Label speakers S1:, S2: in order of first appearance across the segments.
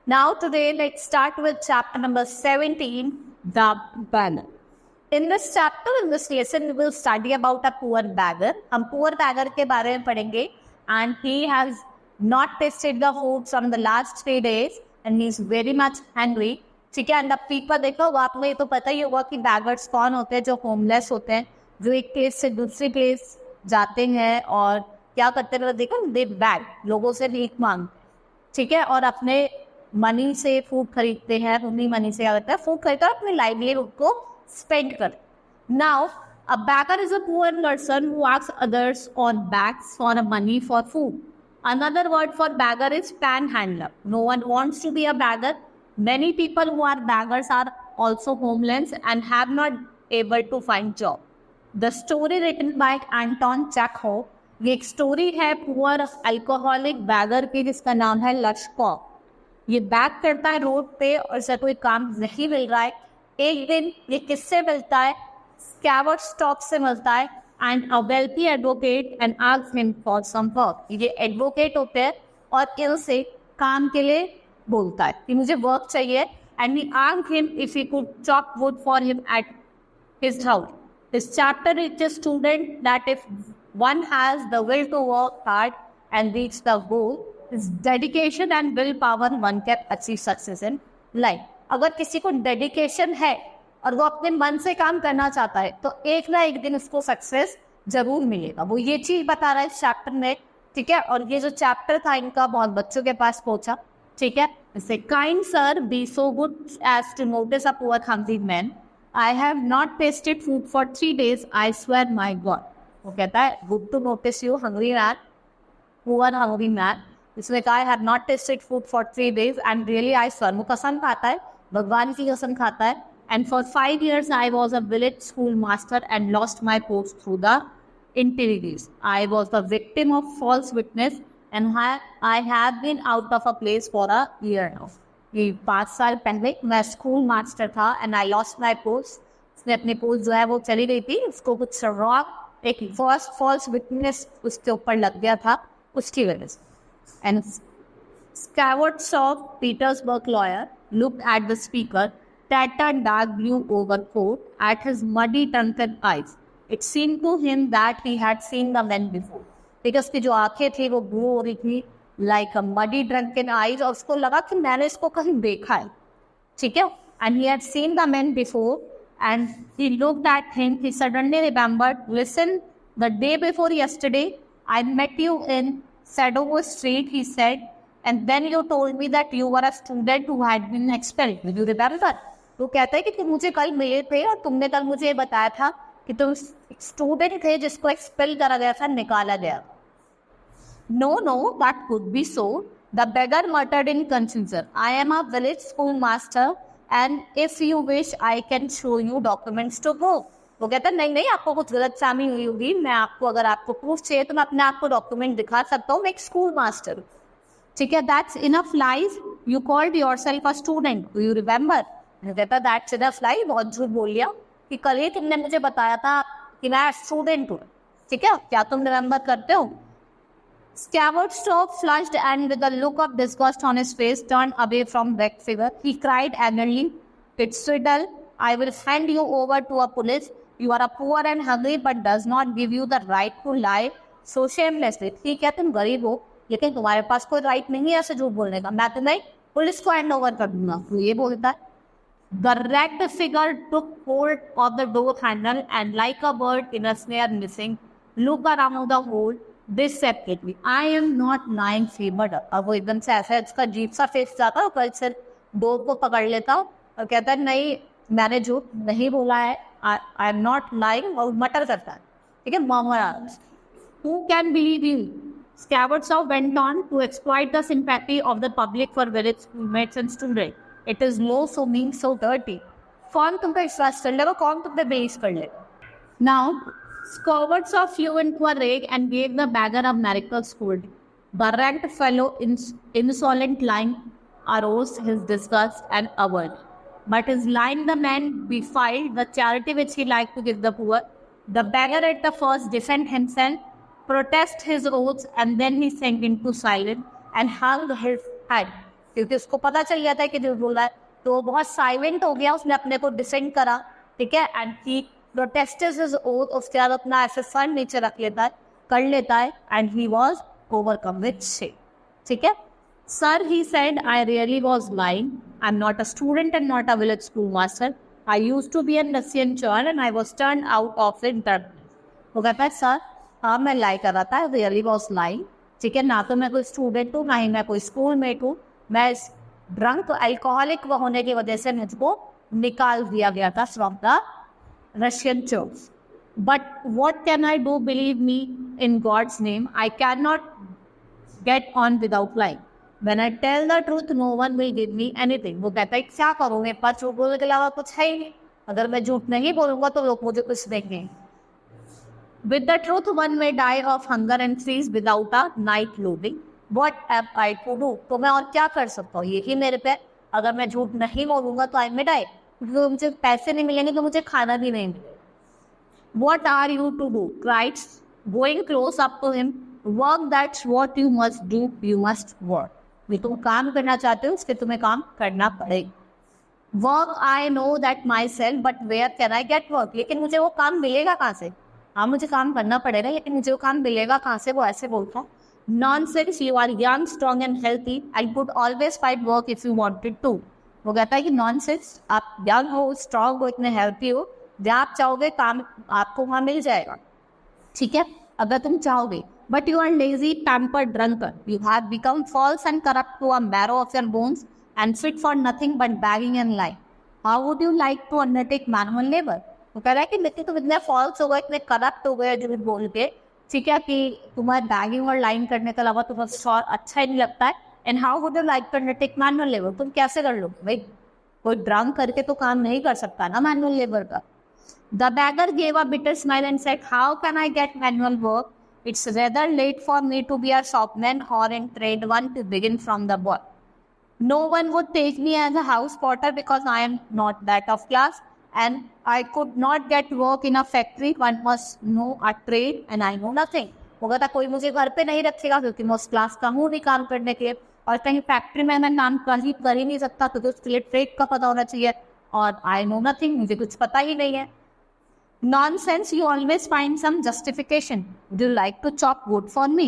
S1: Now today let's start with chapter number 17, the beggar. In this chapter, in this lesson, we will study about a poor beggar. हम poor beggar के बारे में पढ़ेंगे and he has not tasted the food from the last 3 days and he is very much hungry. ठीक है, and the people देखो आपको ये तो पता ही होगा कि beggars कौन होते हैं, जो homeless होते हैं, जो एक प्लेस से दूसरी प्लेस जाते हैं और क्या करते हैं देखो, दे बैग लोगों से भीख मांग, ठीक है, और अपने मनी से फूड खरीदते हैं, उन्हीं मनी से क्या करते हैं, फूड खरीदते हैं, अपने लाइवलीहुड को स्पेंड कर. Now a beggar is a poor person who asks others on begs for money for food. Another word for beggar is panhandler. No one wants to be a beggar. Many people who are beggars are also homeless and have not able to find job. The story written by Anton Chekhov. ये एक story है poor alcoholic bagger की जिसका नाम है लश्कोव. ये bag करता है रोड पे और इसे कोई काम नहीं मिल रहा है. एक दिन ये किससे मिलता है? स्कैवर्ड स्टॉप से मिलता है and a wealthy advocate and asks him for some work. ये एडवोकेट होते हैं और इनसे काम के लिए बोलता है कि मुझे वर्क चाहिए and he asked him if he could chop wood for him at his house. This chapter teaches student that if one has the will to work hard and reach the goal, his dedication and willpower one can achieve success in life. अगर किसी को dedication है और वो अपने मन से काम करना चाहता है तो एक ना एक दिन उसको सक्सेस जरूर मिलेगा. वो ये चीज बता रहा है इस चैप्टर में, ठीक है. और ये जो चैप्टर था इनका बहुत बच्चों के पास पहुंचा, ठीक है. जैसे kind sir be so good as to notice a poor hungry man. I have not tasted food for 3 days. I swear my God. वो कहता है good to notice you hungry man, poor hungry man. इसमें कहा I have not tasted food for 3 days and really I swear. वो कसम खाता है, भगवान की कसम खाता है. And for 5 years I was a village school master and lost my post through the intrigues. I was the victim of false witness and I have been out of a place for a year now. ये 5 साल पहले मैं school master था and I lost my post. उसने अपनी post जो है वो चली गई थी, उसको कुछ रॉन्ग एक फॉल्स विटनेस उसके ऊपर लग गया था, उसकी वजह से. And Skvortsov Petersburg lawyer looked at the speaker tattered dark blue overcoat at his muddy drunken eyes. It seemed to him that he had seen the men before. because उसकी जो आंखें थी वो ब्लू हो रही थी like a muddy drunken eyes, और उसको लगा कि मैंने इसको कहीं देखा है, ठीक है. And he had seen the men before and he looked at him. He suddenly remembered, listen, the day before yesterday I met you in Sadovo Street, he said, and then you told me that you were a student who had been expelled. Will you remember? वो कहता है कि तुम मुझे कल मिले थे और तुमने कल मुझे बताया था कि तुम स्टूडेंट थे जिसको एक्सपेल करा गया था, निकाला गया. No, that could be so. The beggar muttered in confusion. I am a village schoolmaster and if you wish I can show you documents to prove. वो कहता है नहीं आपको कुछ गलत फहमी हुई होगी, मैं आपको अगर आपको प्रूफ चाहिए तो मैं अपने आप को डॉक्यूमेंट दिखा सकता हूँ, मैं एक स्कूल मास्टर, ठीक है. That's enough lies. You called yourself a student. Do you remember? कहता that's enough lie. बहुत झूठ बोल लिया कि कल ही तुमने मुझे बताया था कि मैं स्टूडेंट हूँ, ठीक है. क्या तुम रिमेम्बर करते हो? Scavert stopped, flushed, and with a look of disgust on his face, turned away from that figure. He cried angrily, "It's Fiddle! I will hand you over to a police. You are a poor and hungry, but does not give you the right to lie so shamelessly." ठीक है, तुम गरीब हो, लेकिन तुम्हारे पास कोई right नहीं है ऐसे झूठ बोलने का. मैं तुम्हें पुलिस को हैंड ओवर कर दूंगा. वो ये बोलता है. The wrecked figure took hold of the door handle and, like a bird in a snare missing, looked around the hole. Deceptively. I am not lying, fevered. अब वो एकदम से ऐसा इसका अजीब सा फेस जाता है, कल से डोर को पकड़ लेता हूँ और कहता है नहीं मैंने झूठ नहीं बोला है, आई एम नॉट लाइंग, और मटर करता है, ठीक है. मॉमराज who can believe you? Scavert Shaw went on to exploit the sympathy of the public for village schoolmates and students. It is low, so mean, so dirty. कौन तुम पे विश्वास कर लेगा, कौन तुम पे बेइज्जत कर लेगा. Now Scavert Shaw flew into a rage and gave the beggar a miracle scolding. The ragged fellow insolent lying arose his disgust and avowed. But his lying the man befouled the charity which he liked to give the poor. The beggar at the first defended himself, protested his oaths, and then he sank into silence and hung his head. क्योंकि उसको पता चल गया था कि जो बोल रहा है, तो वो बहुत साइलेंट हो गया, उसने अपने को डिसेंड करा, ठीक है, and he protested his oath, उसके बाद अपना ऐसे सर नीचे रख लेता है, कर लेता है, and he was overcome with shame, ठीक है. Sir, he said, I really was lying. I'm not a student and not a village schoolmaster. I used to be a Russian child and I was turned out of it. वो कहता है, sir हाँ मैं लाई कर रहा था, really was lying, ठीक है, ना तो मैं कोई स्टूडेंट हूँ, ना ही मैं कोई स्कूल मेट हूँ, मैं ड्रंक अल्कोहलिक होने की वजह से मुझको निकाल दिया गया था from the Russian church. But what can I do, believe me in God's name, I can not get on without lying. When I tell the truth, no one will give me anything. वो कहता है क्या करूँ, मेरे पास झूठ बोलने के अलावा कुछ है ही नहीं, अगर मैं झूठ नहीं बोलूँगा तो लोग मुझे कुछ देंगे. With the truth, one may die of hunger and freeze without a night loading. What am I to do? तो मैं और क्या कर सकता हूँ, यही मेरे पे, अगर मैं झूठ नहीं बोलूँगा तो I may die, क्योंकि मुझे पैसे नहीं मिलेंगे तो मुझे खाना भी नहीं मिलेगा. What are you to do? Christ, going close up to him, work, that's what you must do, you must work. भी तुम काम करना चाहते हो, उसके तुम्हें काम करना पड़ेगा. Work I know that myself, but where can I get work, लेकिन मुझे वो काम मिलेगा कहाँ से. हाँ मुझे काम करना पड़ेगा, लेकिन मुझे वो काम मिलेगा कहाँ से, वो ऐसे बोलता है. Nonsense, you are young, strong and healthy, I could always fight work if you wanted to. वो कहता है कि नॉनसेंस, आप यंग हो, स्ट्रॉन्ग हो, इतने हेल्थी हो, जहाँ आप चाहोगे काम आपको वहाँ मिल जाएगा, ठीक है, अगर तुम चाहोगे. But you are lazy, pampered drunkard. You have become false and corrupt to a marrow of your bones and fit for nothing but begging and lying. How would you like to undertake manual labor? वो कह रहा है कि लेकिन तुम इतने false हो गए, इतने करप्ट हो गए जो बोल के, ठीक है, कि तुम्हारे बैगिंग और लाइन करने के अलावा तुम्हें और अच्छा ही नहीं लगता है. And how would you like to undertake manual labour, तुम कैसे कर लो भाई, कोई ड्रंक करके तो काम नहीं कर सकता ना मैनुअल लेबर का. The beggar gave a bitter smile and said, how can I get manual work? It's rather late for me to be a shopman or in trade one to begin from the bottom. No one would take me as a house porter because I am not that of class, and I could not get work in a factory. One must know a trade and I know nothing. वो कहता कोई मुझे घर पे नहीं रखेगा क्योंकि मैं उस क्लास का हूँ नहीं काम करने के लिए, और कहीं फैक्ट्री में मैं काम कर ही नहीं सकता क्योंकि उसके लिए ट्रेड का पता होना चाहिए, और आई नो नथिंग, मुझे कुछ पता ही नहीं है. Nonsense, you always find some justification. Would you like to chop wood for me?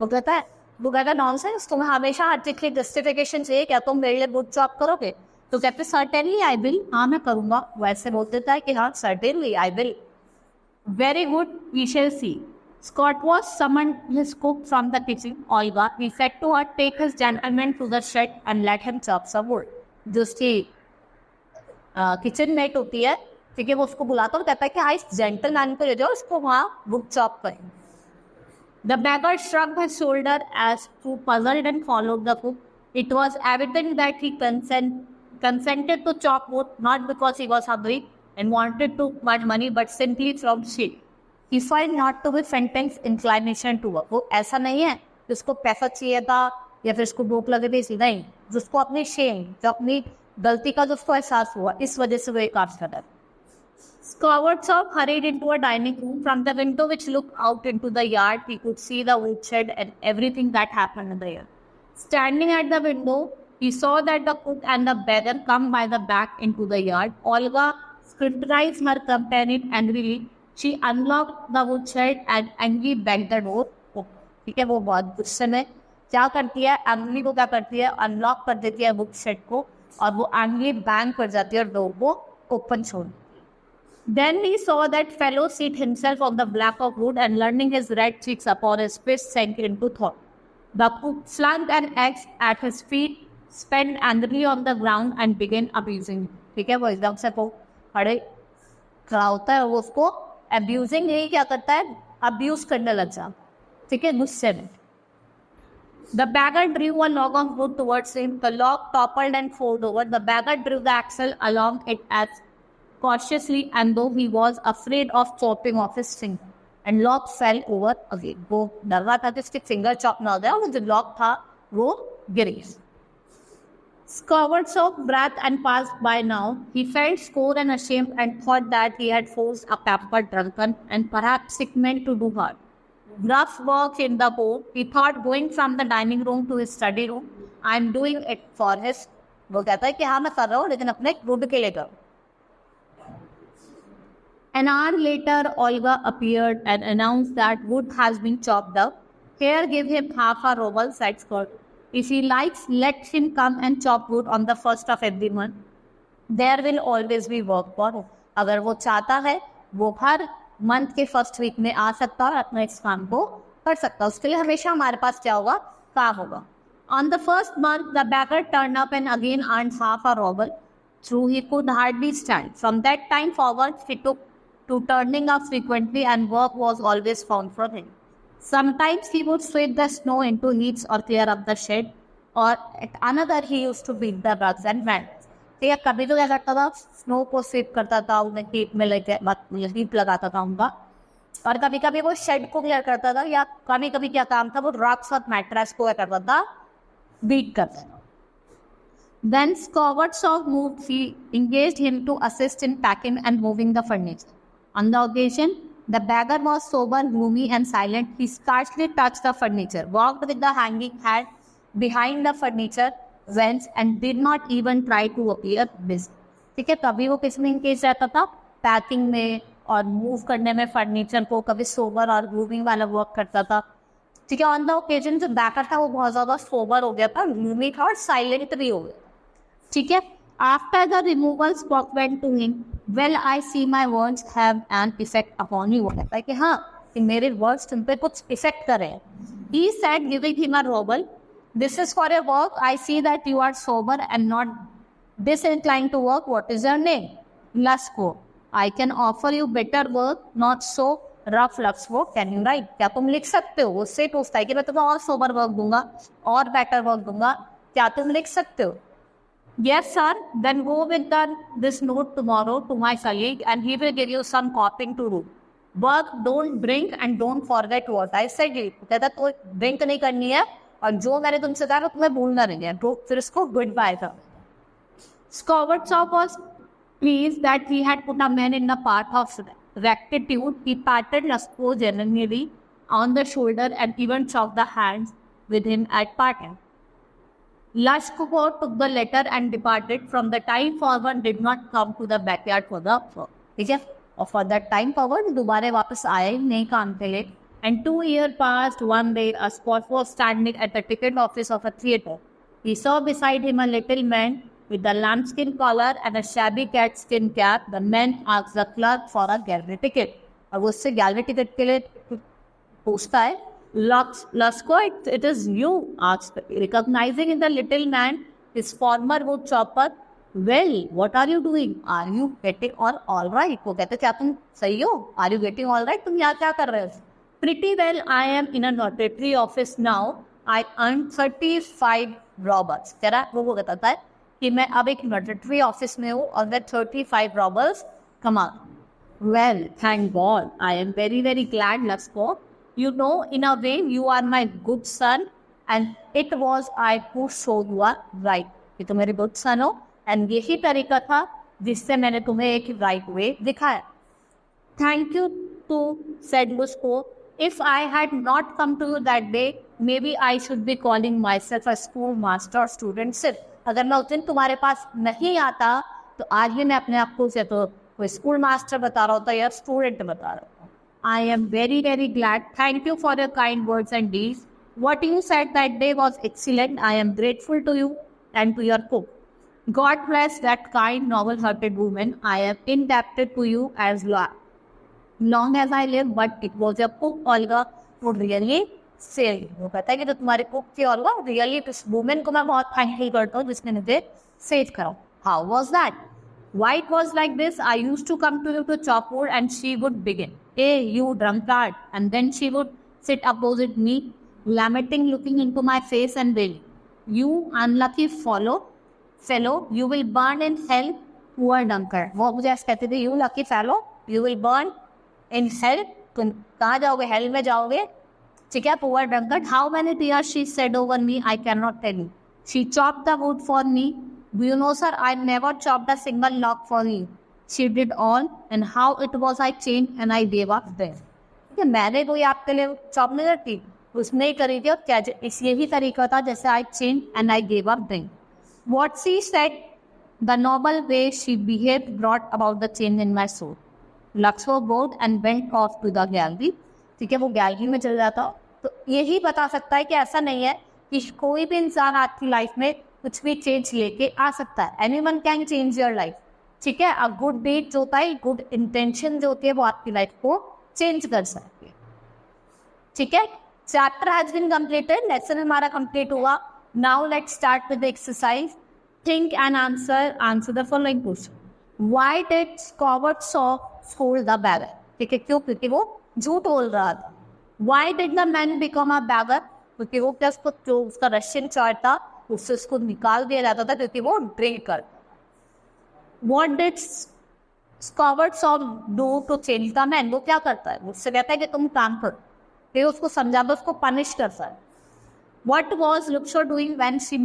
S1: वो कहता नॉनसेंस, तुम्हें हमेशा हर चीज की जस्टिफिकेशन चाहिए, क्या तुम मेरे लिए वुड चॉप करोगे. तो कहते सर्टेनली आई विल, हाँ मैं करूँगा. वैसे बोल देता है कि हाँ certainly I will. Very good, we shall see. Scott was summoned his cook from the kitchen, Olga. He said to her, take his gentleman to the shed and let him chop some wood. जो उसकी kitchen met होती है, ठीक है, वो उसको बुलाता और कहता है कि हाँ इस जेंटलमैन को ले जाओ, उसको वहाँ वुड चॉप करें. The beggar shrugged his shoulder as though puzzled and followed the cook. It was evident that he consented to chop wood not because he was hungry and wanted too much money, but simply from shame. He felt not to be fainting inclination to work. वो ऐसा नहीं है कि उसको पैसा चाहिए था या फिर उसको भूख लगे थी, नहीं, जिसको अपनी शेम, जो अपनी गलती का जो उसको एहसास हुआ, इस वजह से वो एक काम कर रहा है. Scowardsop hurried into a dining room. From the window which looked out into the yard, he could see the woodshed and everything that happened in the yard. Standing at the window, he saw that the cook and the beggar come by the back into the yard. Olga scrutinized her companion angrily. She unlocked the woodshed and angrily banged the door. ठीक है, वो बहुत गुस्से में क्या करती है, अंगली को क्या करती है, अनलॉक कर देती है वुडशेड को, और वो अंगली बैंग कर जाती है और डोर को ओपन छोड़. Then he saw that fellow seat himself on the block of wood and learning his red cheeks upon his fist sank into thought. The cook flung an axe at his feet, spent angrily on the ground and began abusing him. ठीक है, वो एकदम से वो खड़े खड़ा होता है, वो उसको abusing नहीं क्या करता है, abuse करने लग जा, ठीक है, गुस्से में. The beggar drew a log of wood towards him. The log toppled and folded over. The beggar drew the axle along it as cautiously and though he was afraid of chopping off his finger, and log fell over again. वो डर रहा था कि उसके finger chop ना हो जाए, और जो लॉग था वो गिर गया. Scowardsop breathed and passed by now. He felt sore and ashamed and thought that he had forced a pampered drunken and perhaps sick man to do hard, rough work in the hole. He thought going from the dining room to his study room I am doing it for his, वो कहता है कि हाँ मैं कर रहा हूँ लेकिन अपने वुड के लिए करो. An hour later, Olga appeared and announced that wood has been chopped up. Here, give him half a ruble, said Scott. If he likes, let him come and chop wood on the first of every month. There will always be work for him. अगर वो चाहता है, वो हर month के first week में आ सकता है, अपने इस काम को कर सकता है. उसके लिए हमेशा हमारे पास क्या होगा, काम होगा. On the first month, the beggar turned up and again earned half a ruble. True, he could hardly stand. From that time forward, he took to turning up frequently and work was always found for him. Sometimes he would sweep the snow into heaps or clear up the shed, or at another he used to beat the rugs and vans. तो कभी तो क्या करता था, snow को SVEEP करता था, उन्हें हीप में लेके हीप लगाता था उनका, और कभी कभी वो शेड को क्लियर करता था, या कभी कभी क्या काम था, वो रॉक्स और मैट्रेस को क्या करता था, बीट करता था. Then Skvortsov moved, he engaged him to assist in packing and moving the furniture. On the occasion, the beggar was sober, gloomy, and silent. He scarcely touched the furniture, walked with the hanging head behind the furniture vents, and did not even try to appear busy. ठीक है, कभी वो किस में engage रहता था, packing में और मूव करने में फर्नीचर को, कभी सोबर और ग्लूमी वाला वर्क करता था. ठीक है, ऑन द ओकेजन जो बैकर था वो बहुत ज़्यादा सोबर हो गया था, ग्लूमी था और साइलेंट भी हो गया. ठीक है. After the removal, Spock went to him. Well, I see my words have an effect upon you. वो कहता है कि हाँ, कि मेरे words तुम पे कुछ effect कर रहे हैं. He said, giving him a ruble, this is for your work. I see that you are sober and not disinclined to work. What is your name? Lasko. I can offer you better work, not so rough lux work. Can you write? क्या तुम लिख सकते हो? उससे पूछता है कि मैं तुम्हें और sober work दूंगा, और better work दूंगा. क्या तुम लिख सकते हो? Yes, sir. Then go with this note tomorrow to my colleague and he will give you some copying to do. Work, don't drink and don't forget what I said. कहता तो drink नहीं करनी है और जो मैंने तुमसे कहा तो तुम्हें भूलना नहीं है. तो फिर उसको गुड बाय था. Skvortsov was pleased that he had put a man in the path of rectitude. He patted Lasko generally on the shoulder and even shook the hands with him at parting. Lasko took the letter and departed. From the time forward did not come to the backyard for the work. ठीक है, और for that time forward दोबारा वापस आया ही नहीं काम के लिए. And 2 years passed. One day a Spot was standing at the ticket office of a theatre. He saw beside him a little man with a lambskin collar and a shabby cat skin cap. The man asked the clerk for a gallery ticket. और वो उससे gallery ticket के लिए पूछता है. Lasko, it is you, asked, recognizing in the little man his former wood chopper. Well, what are you doing? Are you getting all right? वो कहते क्या तुम सही हो? Are you getting all right? तुम यहाँ क्या कर रहे हो? Pretty well. I am in a notary office now. I earn 35 rubles. तेरा वो कहता है कि मैं अब एक नोटरी ऑफिस में हूँ और मैं 35 rubles कमा. Well, thank God. I am very very glad, Lasko. You know, in a way, you are my good son, and it was I who showed you are right. कि तुम मेरे good son हो, and यही तरीका था जिससे मैंने तुम्हें एक right way दिखाया. Thank you to said Lasko. If I had not come to you that day, maybe I should be calling myself a schoolmaster or student sir. अगर मैं उस दिन तुम्हारे पास नहीं आता, तो आज भी मैं अपने आप को से तो कोई स्कूल मास्टर बता रहा होता या स्टूडेंट बता रहा होता. I am very very glad. Thank you for your kind words and deeds. What you said that day was excellent. I am grateful to you and to your cook. God bless that kind, noble-hearted woman. I am indebted to you as long as I live. But it was your cook, Olga, who really saved me. वो कहता है कि जो तुम्हारी cook थी Olga, really इस woman को मैं बहुत thankful करता हूँ जिसने मुझे save करा. How was that? Why it was like this? I used to come to you to chop wood and she would begin, "Hey, you drunkard," and then she would sit opposite me, lamenting, looking into my face and wailing, "You unlucky fellow, you will burn in hell, poor drunkard." वो मुझे ऐसे कहते थे, "You lucky fellow, you will burn in hell." तुम कहाँ जाओगे? Hello में जाओगे. ठीक है, poor drunkard. How many tears she shed over me, I cannot tell you. She chopped the wood for me. Do you know, sir, I never chopped a single log for you. She did all, and how it was I changed and I gave up there. मैंने कोई आपके लिए chop नहीं करती, उसने ही करी थी और क्या इस यही तरीका था जैसे I change and I give up drink. What she said the normal way she behave brought about the change in my soul. Lakshman board and went off to the gallery. ठीक है, वो गैलरी में चल जाता. तो यही बता सकता है कि ऐसा नहीं है कि कोई भी इंसान आपकी लाइफ में कुछ भी चेंज लेके आ सकता है. Anyone can change your life. ठीक है, अ गुड डीड जो होता है, गुड इंटेंशन जो होती है वो आपकी लाइफ को चेंज कर सकती है. ठीक है, chapter has been completed. Lesson हमारा कंप्लीट हुआ. Now let's start with exercise. Think and answer the following question. Why did Skvortsov scold the beggar. ठीक है, क्यों? क्योंकि वो झूठ बोल रहा था. Why did the man become a beggar. क्योंकि वो क्या उसको जो उसका रशियन चार्ट था उससे उसको निकाल दिया जाता था क्योंकि वो ड्रिंक करता. What did Scovard saw do to change the man? वो क्या करता है? उससे कहता है कि तुम काम करो. फिर उसको समझाता, उसको पनिश करता है. What was Luxor doing when he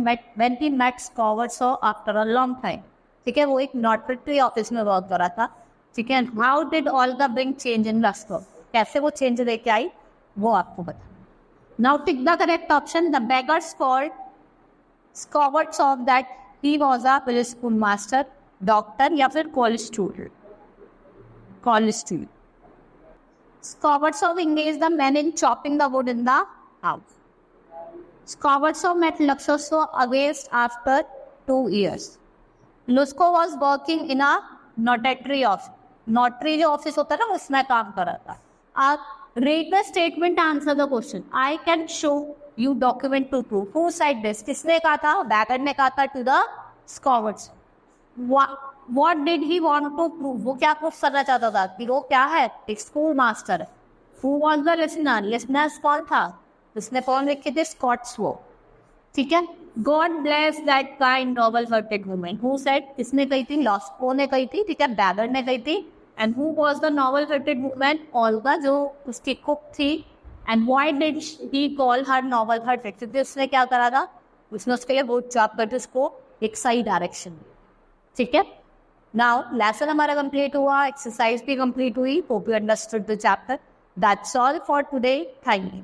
S1: met Scovard saw after a long time? ठीक है, वो एक नोटरी ऑफिस में वर्क कर रहा था. ठीक है, how did Olga bring change in Luxor? कैसे वो चेंज लेके आई वो आपको बता. Now pick the correct option. The beggars called Scovard saw that he was a village schoolmaster, doctor या फिर college student. Scovard saw engaged the men in chopping the wood in the house. Scovard saw met Luxor saw against after 2 years. Luxor was working in a notary office. Notary जो office होता है ना उसमें काम कर रहा था. आप read the statement, answer the question. I can show you document to prove. Who said this? किसने कहा था? बैगर ने कहा था to the Scovards. What did he want to prove? वो क्या प्रूफ करना चाहता था कि वो क्या है? एक स्कूल मास्टर है. Who was the listener? Listener कौन था? उसने कौन लिखे थे? स्कॉट्स वो. ठीक है. God bless that kind noble hearted woman. Who said? किसने कही थी? लॉस्को ने कही थी. ठीक है, बैगर ने कही थी. And who was the novel hearted woman? Olga, जो उसकी कुक थी. And why did he call her novel hearted? क्योंकि उसने क्या करा था? उसने उसके लिए बहुत जॉब करके उसको एक सही डायरेक्शन दी. ठीक है. नाउ लेसन हमारा कंप्लीट हुआ, एक्सरसाइज भी कंप्लीट हुई. Hope you understood the chapter. That's all for today. Thank you.